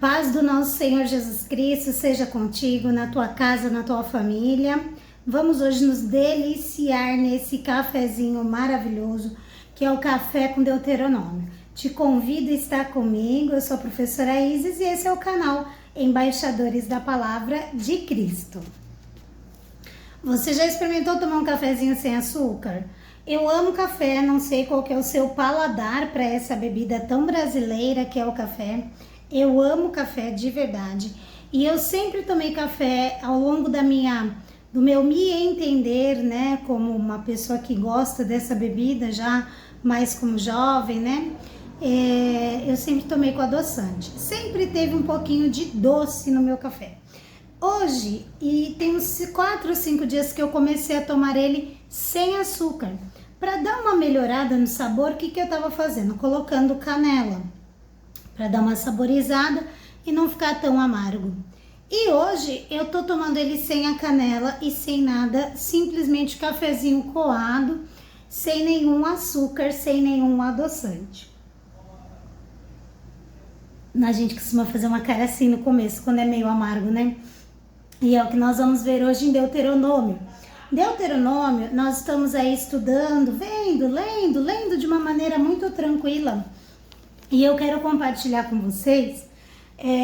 paz do nosso Senhor Jesus Cristo seja contigo, na tua casa, na tua família. Vamos hoje nos deliciar nesse cafezinho maravilhoso, que é o Café com Deuteronômio. Te convido a estar comigo, eu sou a professora Isis e esse é o canal Embaixadores da Palavra de Cristo. Você já experimentou tomar um cafezinho sem açúcar? Eu amo café, não sei qual que é o seu paladar para essa bebida tão brasileira que é o café. Eu amo café de verdade e eu sempre tomei café ao longo do meu me entender, né, como uma pessoa que gosta dessa bebida já mais como jovem, né, eu sempre tomei com adoçante, sempre teve um pouquinho de doce no meu café. Hoje, e tem uns 4 ou 5 dias que eu comecei a tomar ele sem açúcar. Para dar uma melhorada no sabor, o que eu estava fazendo? Colocando canela, para dar uma saborizada e não ficar tão amargo. E hoje eu tô tomando ele sem a canela e sem nada, simplesmente cafezinho coado, sem nenhum açúcar, sem nenhum adoçante. A gente costuma fazer uma cara assim no começo, quando é meio amargo, né? E é o que nós vamos ver hoje em Deuteronômio. Deuteronômio, nós estamos aí estudando, lendo de uma maneira muito tranquila. E eu quero compartilhar com vocês,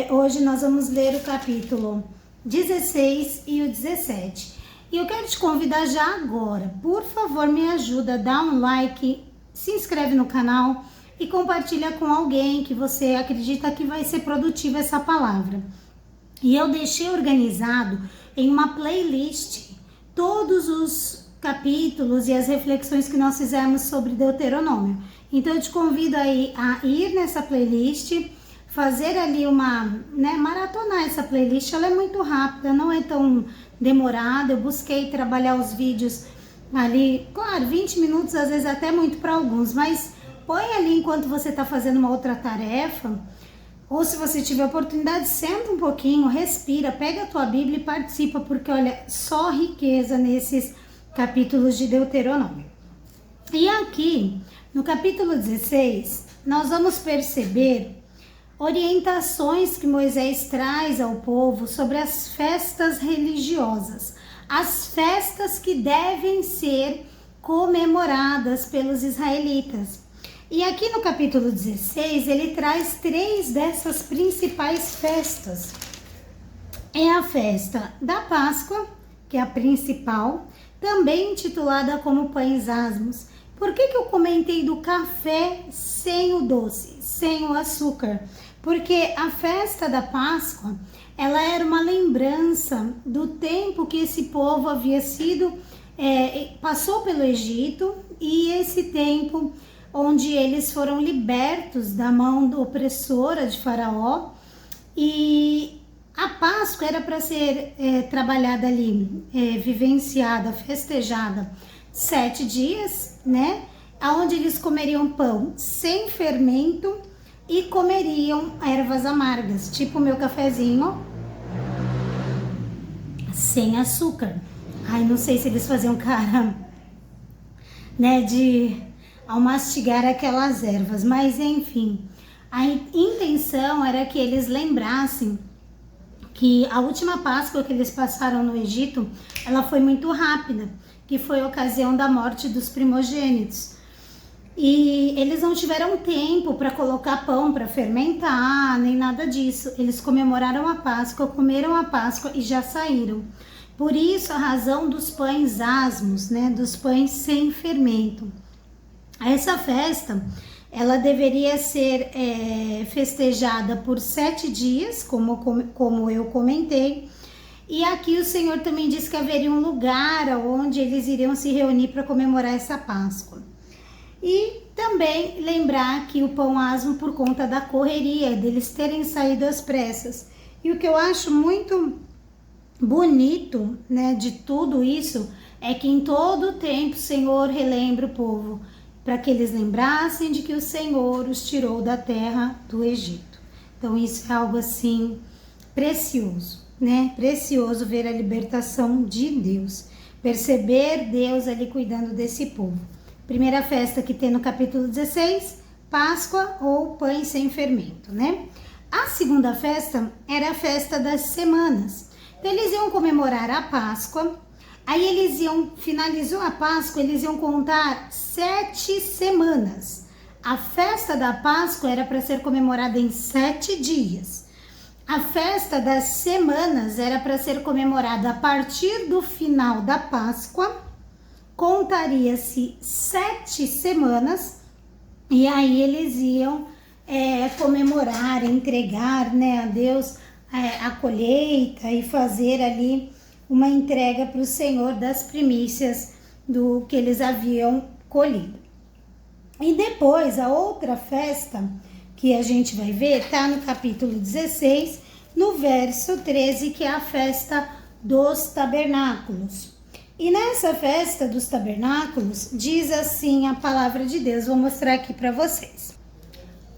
hoje nós vamos ler o capítulo 16 e o 17. E eu quero te convidar já agora, por favor, me ajuda, dá um like, se inscreve no canal e compartilha com alguém que você acredita que vai ser produtiva essa palavra. E eu deixei organizado em uma playlist todos os capítulos e as reflexões que nós fizemos sobre Deuteronômio. Então eu te convido aí a ir nessa playlist, fazer ali maratonar essa playlist. Ela é muito rápida, não é tão demorada. Eu busquei trabalhar os vídeos ali, claro, 20 minutos, às vezes até muito para alguns, mas põe ali enquanto você está fazendo uma outra tarefa, ou se você tiver oportunidade, senta um pouquinho, respira, pega a tua Bíblia e participa, porque olha, só riqueza nesses capítulos de Deuteronômio. E aqui, no capítulo 16, nós vamos perceber orientações que Moisés traz ao povo sobre as festas religiosas, as festas que devem ser comemoradas pelos israelitas. E aqui no capítulo 16, ele traz 3 dessas principais festas. É a festa da Páscoa, que é a principal, também intitulada como Pães Asmos. Por que eu comentei do café sem o doce, sem o açúcar? Porque a festa da Páscoa, ela era uma lembrança do tempo que esse povo havia passou pelo Egito, e esse tempo onde eles foram libertos da mão opressora de Faraó, e a Páscoa era para ser trabalhada ali, vivenciada, festejada 7 dias, né? Onde eles comeriam pão sem fermento e comeriam ervas amargas, tipo o meu cafezinho, sem açúcar. Ai, não sei se eles faziam cara, né, ao mastigar aquelas ervas, mas enfim, a intenção era que eles lembrassem que a última Páscoa que eles passaram no Egito, ela foi muito rápida, que foi a ocasião da morte dos primogênitos. E eles não tiveram tempo para colocar pão para fermentar, nem nada disso. Eles comemoraram a Páscoa, comeram a Páscoa e já saíram. Por isso a razão dos pães asmos, né, dos pães sem fermento. Essa festa, ela deveria ser festejada por 7 dias, como eu comentei. E aqui o Senhor também disse que haveria um lugar onde eles iriam se reunir para comemorar essa Páscoa. E também lembrar que o pão asmo, por conta da correria, deles terem saído às pressas. E o que eu acho muito bonito, né, de tudo isso, é que em todo o tempo o Senhor relembra o povo, para que eles lembrassem de que o Senhor os tirou da terra do Egito. Então isso é algo assim precioso, né? Precioso ver a libertação de Deus, perceber Deus ali cuidando desse povo. Primeira festa que tem no capítulo 16, Páscoa ou pães sem fermento, né? A segunda festa era a festa das semanas. Então eles iam comemorar a Páscoa, aí eles iam, finalizou a Páscoa, eles iam contar 7 semanas. A festa da Páscoa era para ser comemorada em 7 dias. A festa das semanas era para ser comemorada a partir do final da Páscoa, contaria-se 7 semanas, e aí eles iam comemorar, entregar, né, a Deus a colheita e fazer ali uma entrega para o Senhor das primícias do que eles haviam colhido. E depois a outra festa que a gente vai ver está no capítulo 16, no verso 13, que é a festa dos tabernáculos. E nessa festa dos tabernáculos diz assim a palavra de Deus. Vou mostrar aqui para vocês.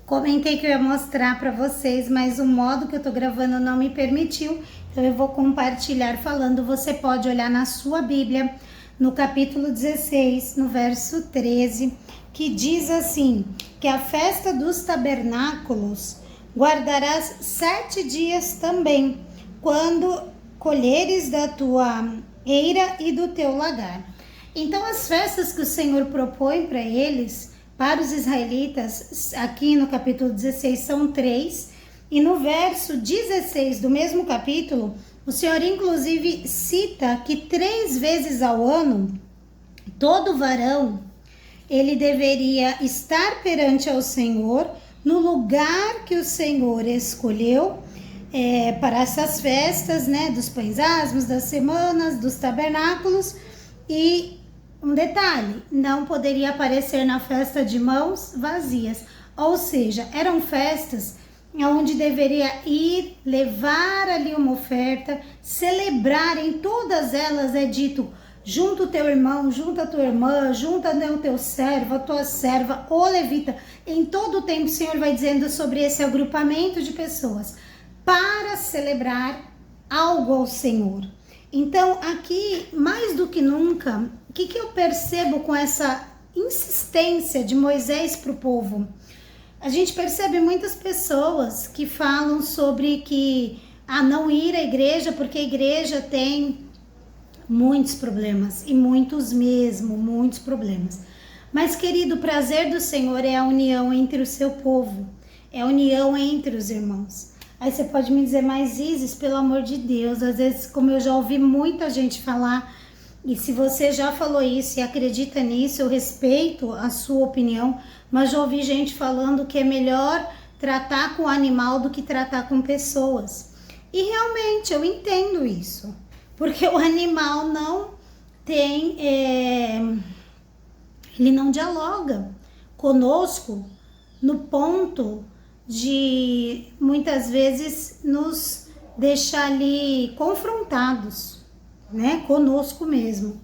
Comentei que eu ia mostrar para vocês, mas o modo que eu tô gravando não me permitiu, então eu vou compartilhar falando. Você pode olhar na sua Bíblia, no capítulo 16, no verso 13, que diz assim, que a festa dos tabernáculos guardarás 7 dias também, quando colheres da tua eira e do teu lagar. Então as festas que o Senhor propõe para eles, para os israelitas, aqui no capítulo 16 são 3, e no verso 16 do mesmo capítulo, o Senhor inclusive cita que 3 vezes ao ano, todo varão, ele deveria estar perante ao Senhor, no lugar que o Senhor escolheu para essas festas, né, dos pães asmos, das semanas, dos tabernáculos. E um detalhe, não poderia aparecer na festa de mãos vazias, ou seja, eram festas onde deveria ir, levar ali uma oferta, celebrar. Em todas elas é dito: junta o teu irmão, junta a tua irmã, junta o teu servo, a tua serva, o levita. Em todo o tempo o Senhor vai dizendo sobre esse agrupamento de pessoas para celebrar algo ao Senhor. Então aqui, mais do que nunca, o que eu percebo com essa insistência de Moisés para o povo? A gente percebe muitas pessoas que falam sobre que não ir à igreja porque a igreja tem muitos problemas, e muitos mesmo, muitos problemas. Mas, querido, o prazer do Senhor é a união entre o seu povo, é a união entre os irmãos. Aí você pode me dizer: mas Isis, pelo amor de Deus, às vezes, como eu já ouvi muita gente falar, e se você já falou isso e acredita nisso, eu respeito a sua opinião, mas já ouvi gente falando que é melhor tratar com animal do que tratar com pessoas. E realmente eu entendo isso. Porque o animal não tem, ele não dialoga conosco no ponto de muitas vezes nos deixar ali confrontados, né, conosco mesmo.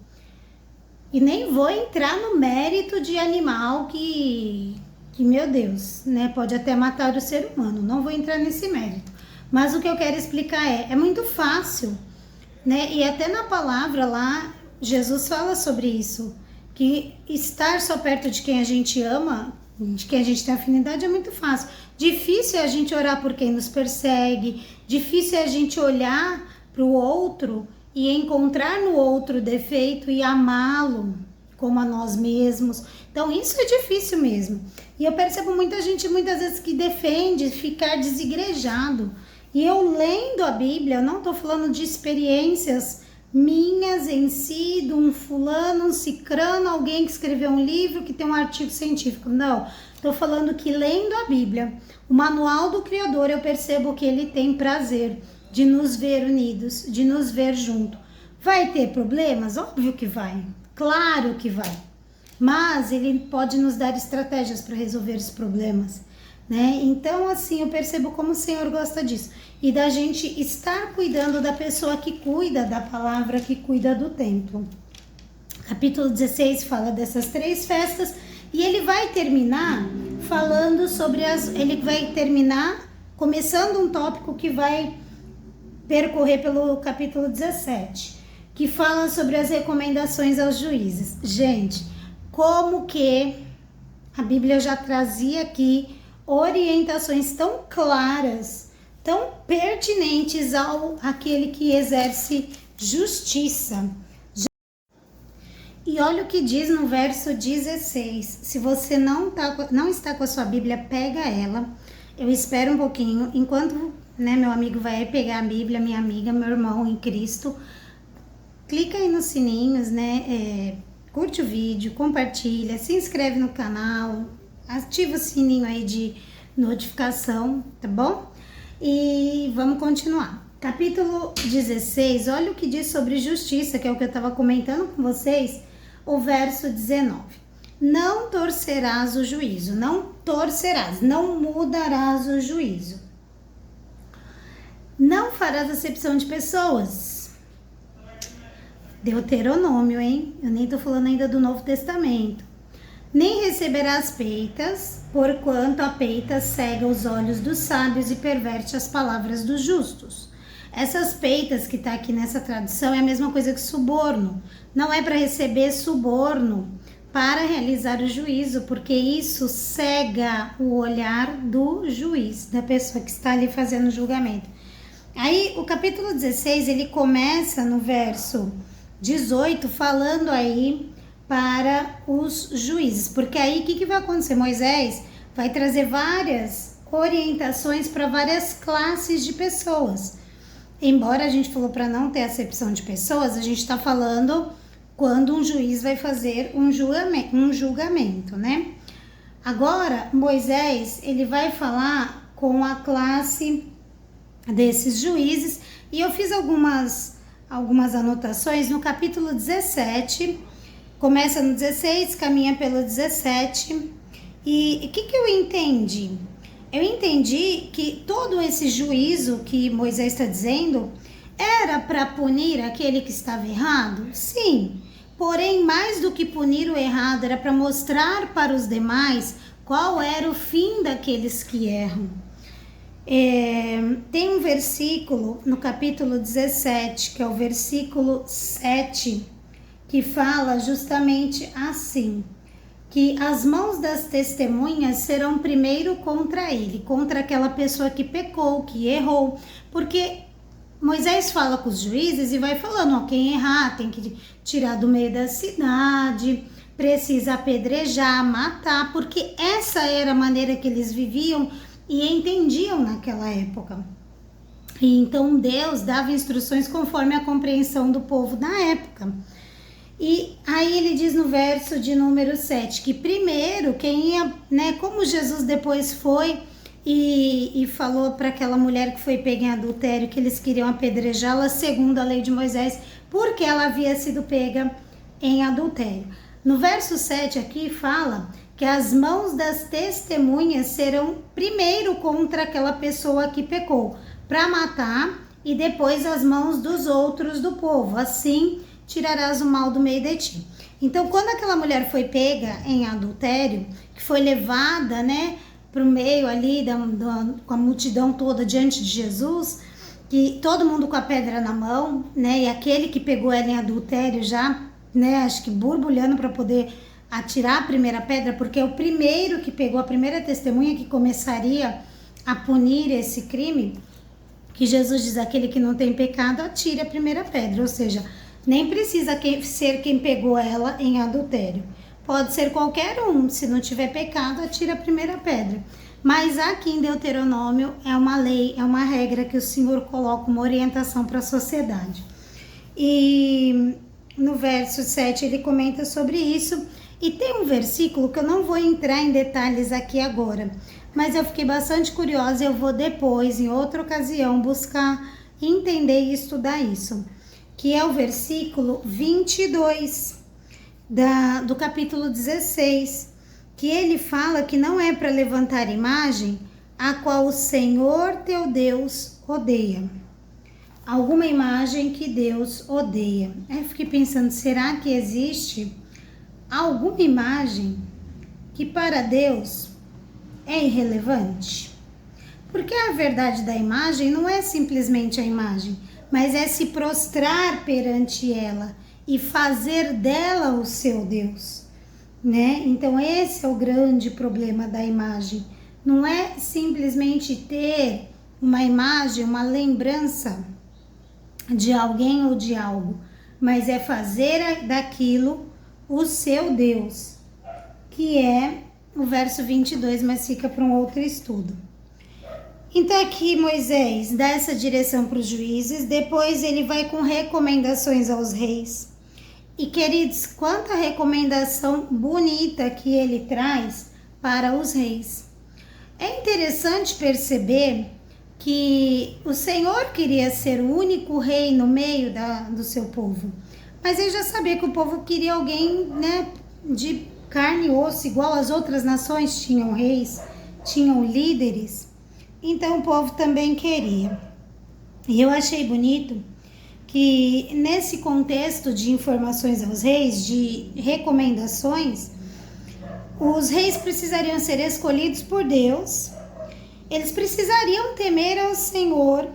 E nem vou entrar no mérito de animal que meu Deus, né, pode até matar o ser humano. Não vou entrar nesse mérito. Mas o que eu quero explicar é muito fácil, né? E até na palavra lá, Jesus fala sobre isso, que estar só perto de quem a gente ama, de quem a gente tem afinidade, é muito fácil. Difícil é a gente orar por quem nos persegue, difícil é a gente olhar para o outro e encontrar no outro defeito e amá-lo como a nós mesmos. Então isso é difícil mesmo. E eu percebo muita gente muitas vezes que defende ficar desigrejado. E eu lendo a Bíblia, eu não estou falando de experiências minhas em si, de um fulano, um cicrano, alguém que escreveu um livro, que tem um artigo científico. Não, estou falando que lendo a Bíblia, o manual do Criador, eu percebo que ele tem prazer de nos ver unidos, de nos ver junto. Vai ter problemas? Óbvio que vai, claro que vai. Mas ele pode nos dar estratégias para resolver os problemas, né? Então, assim, eu percebo como o Senhor gosta disso. E da gente estar cuidando da pessoa que cuida da palavra, que cuida do templo. Capítulo 16 fala dessas 3 festas. E ele vai terminar falando sobre ele vai terminar começando um tópico que vai percorrer pelo capítulo 17, que fala sobre as recomendações aos juízes. Gente, como que a Bíblia já trazia aqui orientações tão claras, tão pertinentes ao aquele que exerce justiça. E olha o que diz no verso 16. Se você não está com a sua Bíblia, pega ela. Eu espero um pouquinho, enquanto meu amigo vai pegar a Bíblia, minha amiga, meu irmão em Cristo. Clica aí nos sininhos, curte o vídeo, compartilha, se inscreve no canal, ativa o sininho aí de notificação, tá bom? E vamos continuar. Capítulo 16, olha o que diz sobre justiça, que é o que eu estava comentando com vocês, o verso 19. Não torcerás o juízo, não torcerás, não mudarás o juízo. Não farás acepção de pessoas. Deuteronômio, hein? Eu nem tô falando ainda do Novo Testamento. Nem receberás peitas, porquanto a peita cega os olhos dos sábios e perverte as palavras dos justos. Essas peitas que tá aqui nessa tradução é a mesma coisa que suborno. Não é para receber suborno para realizar o juízo, porque isso cega o olhar do juiz, da pessoa que está ali fazendo o julgamento. Aí o capítulo 16, ele começa no verso 18, falando aí para os juízes, porque aí o que vai acontecer? Moisés vai trazer várias orientações para várias classes de pessoas. Embora a gente falou para não ter acepção de pessoas, a gente está falando quando um juiz vai fazer um julgamento, né? Agora, Moisés, ele vai falar com a classe desses juízes, e eu fiz algumas anotações no capítulo 17, começa no 16, caminha pelo 17, e o que eu entendi? Eu entendi que todo esse juízo que Moisés está dizendo era para punir aquele que estava errado? Sim, porém, mais do que punir o errado, era para mostrar para os demais qual era o fim daqueles que erram. Tem um versículo no capítulo 17, que é o versículo 7, que fala justamente assim, que as mãos das testemunhas serão primeiro contra ele, contra aquela pessoa que pecou, que errou, porque Moisés fala com os juízes e vai falando, quem errar tem que tirar do meio da cidade, precisa apedrejar, matar, porque essa era a maneira que eles viviam e entendiam naquela época. E então Deus dava instruções conforme a compreensão do povo na época. E aí ele diz no verso de número 7, que primeiro quem ia, como Jesus depois foi e falou para aquela mulher que foi pega em adultério que eles queriam apedrejá-la segundo a lei de Moisés, porque ela havia sido pega em adultério. No verso 7 aqui fala que as mãos das testemunhas serão primeiro contra aquela pessoa que pecou, para matar, e depois as mãos dos outros do povo, assim tirarás o mal do meio de ti. Então, quando aquela mulher foi pega em adultério, que foi levada, para o meio ali com a multidão toda diante de Jesus, que todo mundo com a pedra na mão, e aquele que pegou ela em adultério já, acho que borbulhando para poder atirar a primeira pedra, porque é o primeiro que pegou, a primeira testemunha que começaria a punir esse crime, que Jesus diz, aquele que não tem pecado, atire a primeira pedra, ou seja, nem precisa ser quem pegou ela em adultério. Pode ser qualquer um, se não tiver pecado, atira a primeira pedra. Mas aqui em Deuteronômio é uma lei, é uma regra que o Senhor coloca, uma orientação para a sociedade. E no verso 7 ele comenta sobre isso. E tem um versículo que eu não vou entrar em detalhes aqui agora, mas eu fiquei bastante curiosa e eu vou depois, em outra ocasião, buscar entender e estudar isso, que é o versículo 22 do capítulo 16, que ele fala que não é para levantar imagem a qual o Senhor teu Deus odeia. Alguma imagem que Deus odeia. Aí eu fiquei pensando, será que existe alguma imagem que para Deus é irrelevante? Porque a verdade da imagem não é simplesmente a imagem, mas é se prostrar perante ela e fazer dela o seu Deus, Então esse é o grande problema da imagem. não é simplesmente ter uma imagem, uma lembrança de alguém ou de algo, mas é fazer daquilo o seu Deus, que é o verso 22, mas fica para um outro estudo. Então aqui Moisés dá essa direção para os juízes, depois ele vai com recomendações aos reis. E queridos, quanta recomendação bonita que ele traz para os reis. É interessante perceber que o Senhor queria ser o único rei no meio do seu povo, mas ele já sabia que o povo queria alguém, né, de carne e osso, igual as outras nações tinham reis, tinham líderes, então o povo também queria. E eu achei bonito que nesse contexto de informações aos reis, de recomendações, os reis precisariam ser escolhidos por Deus, eles precisariam temer ao Senhor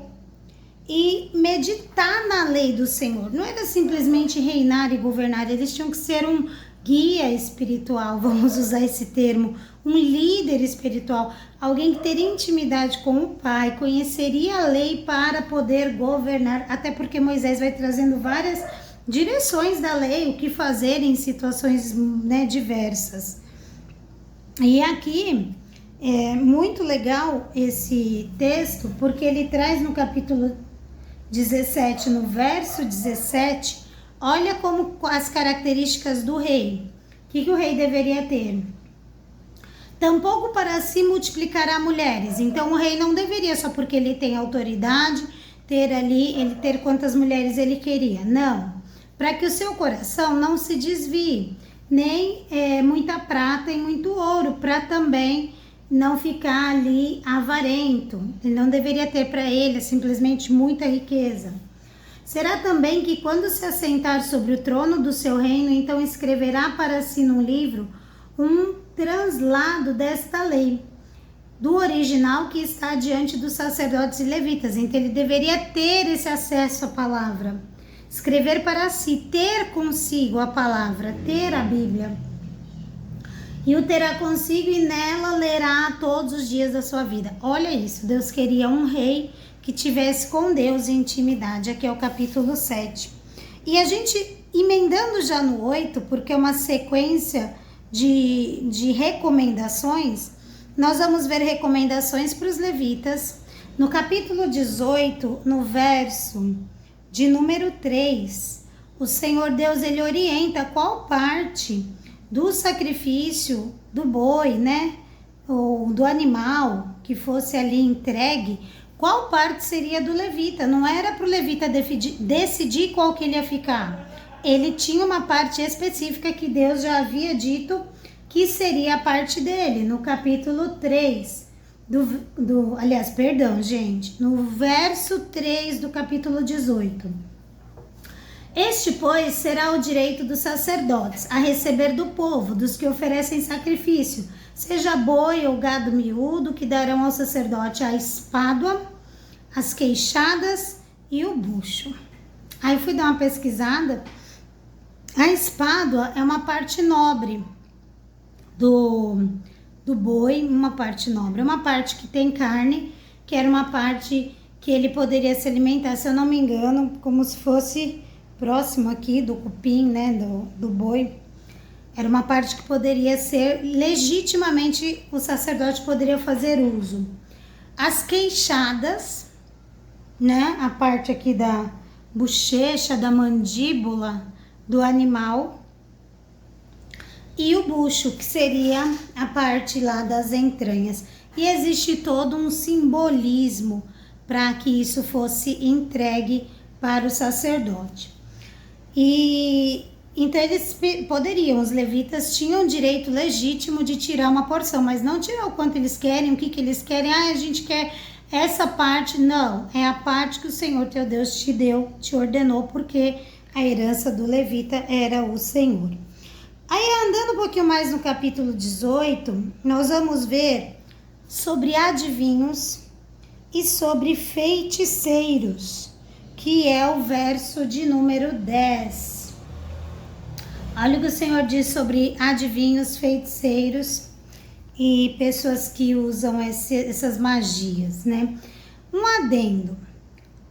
e meditar na lei do Senhor. Não era simplesmente reinar e governar, eles tinham que ser um guia espiritual, vamos usar esse termo, um líder espiritual, alguém que teria intimidade com o Pai, conheceria a lei para poder governar, até porque Moisés vai trazendo várias direções da lei, o que fazer em situações, né, diversas. E aqui é muito legal esse texto, porque ele traz no capítulo 17, no verso 17, olha como as características do rei. O que o rei deveria ter? Tampouco para si multiplicará mulheres. Então o rei não deveria, só porque ele tem autoridade, ele ter quantas mulheres ele queria. Não. Para que o seu coração não se desvie, nem muita prata e muito ouro, para também não ficar ali avarento. Ele não deveria ter para ele simplesmente muita riqueza. Será também que quando se assentar sobre o trono do seu reino, então escreverá para si num livro um translado desta lei, do original que está diante dos sacerdotes e levitas. Então ele deveria ter esse acesso à palavra, escrever para si, ter consigo a palavra, ter a Bíblia. E o terá consigo e nela lerá todos os dias da sua vida. Olha isso, Deus queria um rei que tivesse com Deus em intimidade. Aqui é o capítulo 7. E a gente, emendando já no 8, porque é uma sequência de recomendações, nós vamos ver recomendações para os levitas. No capítulo 18, no verso de número 3, o Senhor Deus, ele orienta qual parte do sacrifício do boi, né, ou do animal que fosse ali entregue, qual parte seria do levita. Não era para o levita decidir qual que ele ia ficar. Ele tinha uma parte específica que Deus já havia dito que seria a parte dele, no capítulo 3, no verso 3 do capítulo 18. Este, pois, será o direito dos sacerdotes, a receber do povo, dos que oferecem sacrifício, seja boi ou gado miúdo, que darão ao sacerdote a espádua, as queixadas e o bucho. Aí fui dar uma pesquisada. A espádua é uma parte nobre do boi, uma parte nobre, uma parte que tem carne, que era uma parte que ele poderia se alimentar, se eu não me engano, como se fosse próximo aqui do cupim, né, do boi. Era uma parte que poderia ser, legitimamente, o sacerdote poderia fazer uso. As queixadas, né, a parte aqui da bochecha, da mandíbula do animal, e o bucho, que seria a parte lá das entranhas. E existe todo um simbolismo para que isso fosse entregue para o sacerdote. E então eles poderiam, os levitas tinham direito legítimo de tirar uma porção, mas não tirar o quanto eles querem, o que eles querem. A gente quer essa parte. Não, é a parte que o Senhor teu Deus te deu, te ordenou, porque a herança do levita era o Senhor. Aí, andando um pouquinho mais no capítulo 18, nós vamos ver sobre adivinhos e sobre feiticeiros, que é o verso de número 10. Olha o que o Senhor diz sobre adivinhos, feiticeiros e pessoas que usam essas magias, né? Um adendo.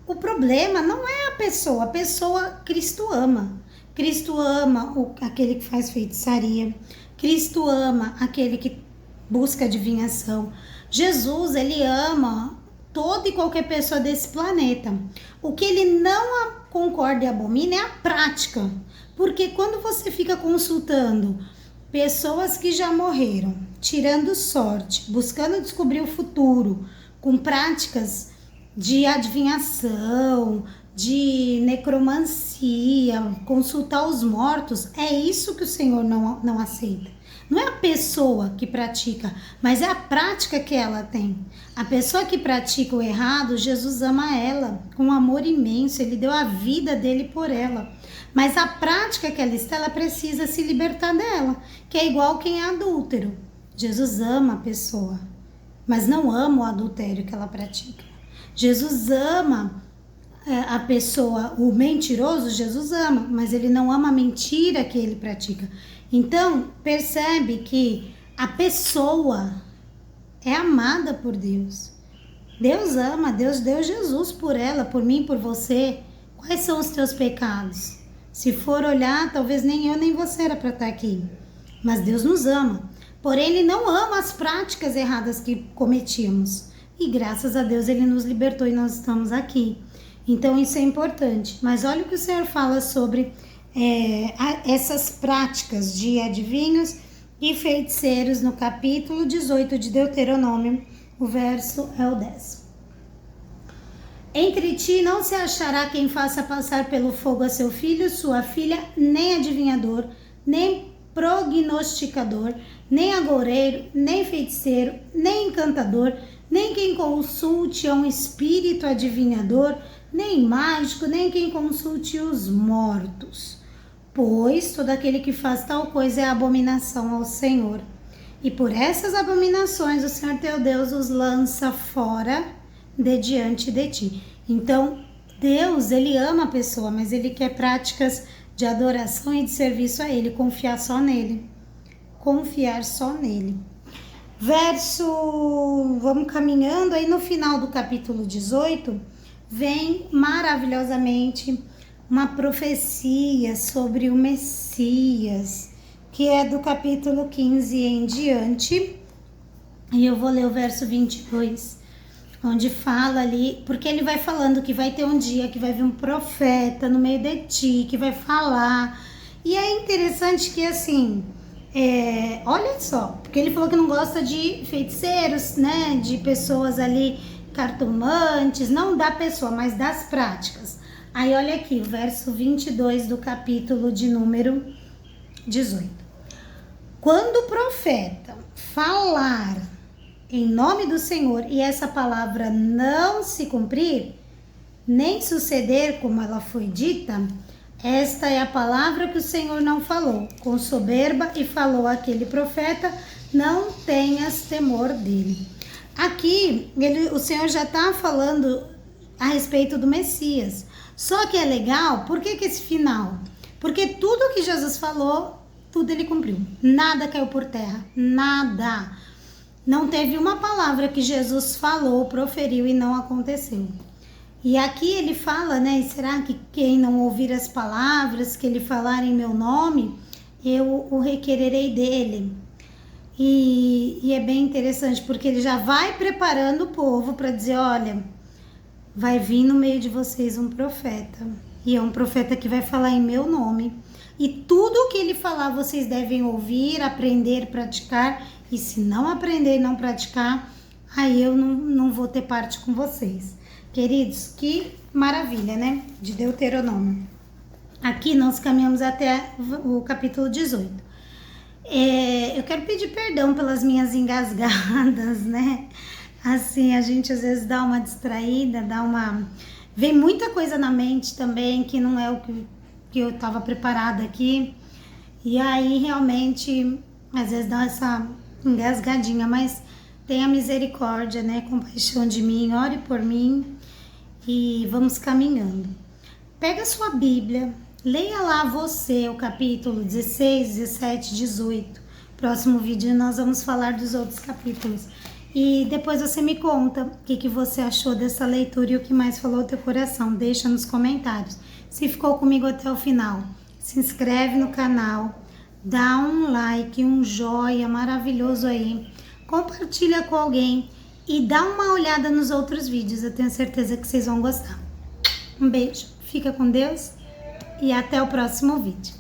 O problema não é a pessoa Cristo ama. Cristo ama aquele que faz feitiçaria. Cristo ama aquele que busca adivinhação. Jesus, ele ama toda e qualquer pessoa desse planeta. O que ele não concorda e abomina é a prática. Porque quando você fica consultando pessoas que já morreram, tirando sorte, buscando descobrir o futuro, com práticas de adivinhação, de necromancia, consultar os mortos, é isso que o Senhor não aceita. Não é a pessoa que pratica, mas é a prática que ela tem. A pessoa que pratica o errado, Jesus ama ela com um amor imenso, ele deu a vida dele por ela. Mas a prática que ela está, ela precisa se libertar dela, que é igual quem é adúltero. Jesus ama a pessoa, mas não ama o adultério que ela pratica. Jesus ama a pessoa, o mentiroso, Jesus ama, mas ele não ama a mentira que ele pratica. Então, percebe que a pessoa é amada por Deus. Deus ama, Deus deu Jesus por ela, por mim, por você. Quais são os teus pecados? Se for olhar, talvez nem eu nem você era para estar aqui. Mas Deus nos ama. Porém, Ele não ama as práticas erradas que cometíamos. E graças a Deus Ele nos libertou e nós estamos aqui. Então isso é importante. Mas olha o que o Senhor fala sobre essas práticas de adivinhos e feiticeiros no capítulo 18 de Deuteronômio. O verso é o 10. Entre ti não se achará quem faça passar pelo fogo a seu filho, sua filha, nem adivinhador, nem prognosticador, nem agoureiro, nem feiticeiro, nem encantador, nem quem consulte a um espírito adivinhador, nem mágico, nem quem consulte os mortos. Pois todo aquele que faz tal coisa é abominação ao Senhor. E por essas abominações o Senhor teu Deus os lança fora de diante de ti. Então, Deus, ele ama a pessoa, mas ele quer práticas de adoração e de serviço a ele, confiar só nele. Confiar só nele. Vamos caminhando, aí no final do capítulo 18, vem maravilhosamente uma profecia sobre o Messias, que é do capítulo 15 em diante, e eu vou ler o verso 22, onde fala ali, porque ele vai falando que vai ter um dia que vai vir um profeta no meio de ti, que vai falar, e é interessante que assim, olha só, porque ele falou que não gosta de feiticeiros, né, de pessoas ali, cartomantes, não da pessoa, mas das práticas. Aí olha aqui, o verso 22 do capítulo de número 18. Quando o profeta falar em nome do Senhor e essa palavra não se cumprir, nem suceder como ela foi dita, esta é a palavra que o Senhor não falou com soberba e falou àquele profeta, não tenhas temor dele. Aqui, o Senhor já está falando a respeito do Messias. Só que é legal, por que esse final? Porque tudo que Jesus falou, tudo ele cumpriu. Nada caiu por terra, nada. Não teve uma palavra que Jesus falou, proferiu e não aconteceu. E aqui ele fala, né, será que quem não ouvir as palavras que ele falar em meu nome, eu o requererei dele. E é bem interessante, porque ele já vai preparando o povo para dizer, olha, vai vir no meio de vocês um profeta, e é um profeta que vai falar em meu nome, e tudo o que ele falar vocês devem ouvir, aprender, praticar, e se não aprender e não praticar, aí eu não vou ter parte com vocês. Queridos, que maravilha, né? De Deuteronômio. Aqui nós caminhamos até o capítulo 18. Eu quero pedir perdão pelas minhas engasgadas, né? Assim, a gente às vezes dá uma distraída, vem muita coisa na mente também, que não é o que eu estava preparada aqui. E aí, realmente, às vezes dá essa engasgadinha, mas tenha misericórdia, né? Compaixão de mim, ore por mim e vamos caminhando. Pega a sua Bíblia, leia lá você o capítulo 16, 17, 18, Próximo vídeo nós vamos falar dos outros capítulos. E depois você me conta o que você achou dessa leitura e o que mais falou ao teu coração. Deixa nos comentários. Se ficou comigo até o final, se inscreve no canal, dá um like, um joinha maravilhoso aí. Compartilha com alguém e dá uma olhada nos outros vídeos. Eu tenho certeza que vocês vão gostar. Um beijo, fica com Deus e até o próximo vídeo.